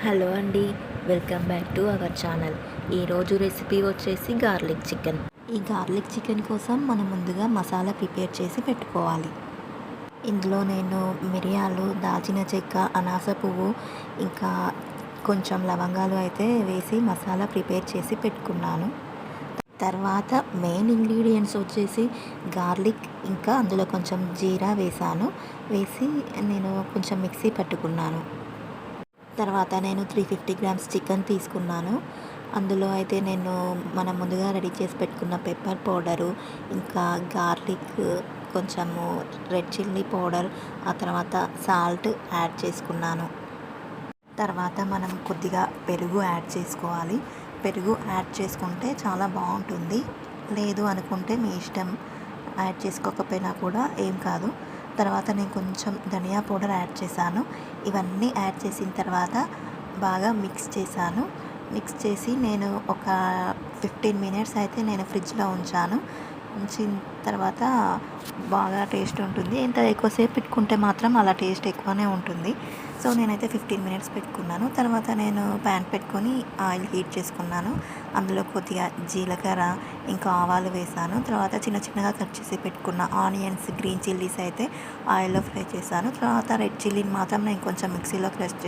Hello అండి, welcome back to our channel. ఈరోజు recipe వచ్చేసి గార్లిక్ చికెన్. ఈ గార్లిక్ చికెన్ కోసం మనం ముందుగా మసాలా ప్రిపేర్ చేసి పెట్టుకోవాలి. ఇందులో నేను మిరియాలు, దాల్చిన చెక్క, అనాస పువ్వు, ఇంకా కొంచెం లవంగాలు అయితే వేసి మసాలా ప్రిపేర్ చేసి పెట్టుకున్నాను. తర్వాత మెయిన్ ఇంగ్రీడియంట్స్ వచ్చేసి గార్లిక్, ఇంకా అందులో కొంచెం జీరా వేసి నేను కొంచెం మిక్సీ పట్టుకున్నాను. తర్వాత నేను 350 గ్రామ్స్ చికెన్ తీసుకున్నాను. అందులో అయితే నేను మనం ముందుగా రెడీ చేసి పెట్టుకున్న పెప్పర్ పౌడరు, ఇంకా గార్లిక్, కొంచెము రెడ్ చిల్లీ పౌడర్, ఆ తర్వాత సాల్ట్ యాడ్ చేసుకున్నాను. తర్వాత మనం కొద్దిగా పెరుగు యాడ్ చేసుకోవాలి. పెరుగు యాడ్ చేసుకుంటే చాలా బాగుంటుంది. లేదు అనుకుంటే మీ ఇష్టం, యాడ్ చేసుకోకపోయినా కూడా ఏం కాదు. తర్వాత నేను కొంచెం ధనియా పౌడర్ యాడ్ చేశాను. ఇవన్నీ యాడ్ చేసిన తర్వాత బాగా మిక్స్ చేశాను. మిక్స్ చేసి నేను ఒక 15 మినిట్స్ అయితే నేను ఫ్రిడ్జ్లో ఉంచిన తర్వాత బాగా టేస్ట్ ఉంటుంది. ఎంత ఎక్కువసేపు పెట్టుకుంటే మాత్రం అలా టేస్ట్ ఎక్కువనే ఉంటుంది. సో నేనైతే 15 మినిట్స్ పెట్టుకున్నాను. తర్వాత నేను ప్యాన్ పెట్టుకొని ఆయిల్ హీట్ చేసుకున్నాను. అందులో కొద్దిగా జీలకర్ర, ఇంకా ఆవాలు వేసాను. తర్వాత చిన్నగా కట్ చేసి పెట్టుకున్న ఆనియన్స్, గ్రీన్ చిల్లీస్ అయితే ఆయిల్లో ఫ్రై చేశాను. తర్వాత రెడ్ చిల్లీని మాత్రం నేను కొంచెం మిక్సీలో క్రష్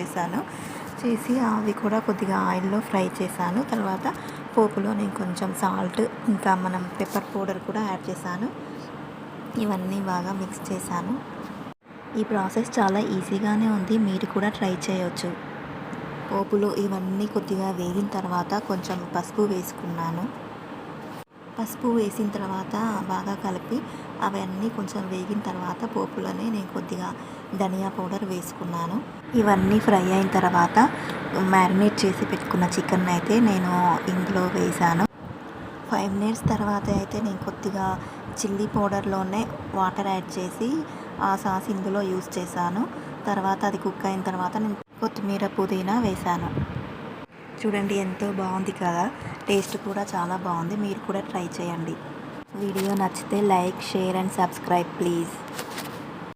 చేసి అవి కూడా కొద్దిగా ఆయిల్లో ఫ్రై చేశాను. తర్వాత పోపులో నేను కొంచెం సాల్ట్, ఇంకా మనం పెప్పర్ పౌడర్ కూడా యాడ్ చేశాను. ఇవన్నీ బాగా మిక్స్ చేశాను. ఈ ప్రాసెస్ చాలా ఈజీగానే ఉంది, మీరు కూడా ట్రై చేయొచ్చు. పోపులో ఇవన్నీ కొద్దిగా వేగిన తర్వాత కొంచెం పసుపు వేసుకున్నాను. పసుపు వేసిన తర్వాత బాగా కలిపి అవన్నీ కొంచెం వేగిన తర్వాత పోపులోనే నేను కొద్దిగా ధనియా పౌడర్ వేసుకున్నాను. ఇవన్నీ ఫ్రై అయిన తర్వాత మ్యారినేట్ చేసి పెట్టుకున్న చికెన్ అయితే నేను ఇందులో వేసాను. 5 మినిట్స్ తర్వాత అయితే నేను కొద్దిగా చిల్లీ పౌడర్లోనే వాటర్ యాడ్ చేసి ఆ సాస్ ఇందులో యూస్ చేశాను. తర్వాత అది కుక్ అయిన తర్వాత నేను కొత్తిమీర, పుదీనా వేశాను. చూడండి ఎంతో బాగుంది కదా, టేస్ట్ కూడా చాలా బాగుంది. మీరు కూడా ట్రై చేయండి. వీడియో నచ్చితే like, share and subscribe please.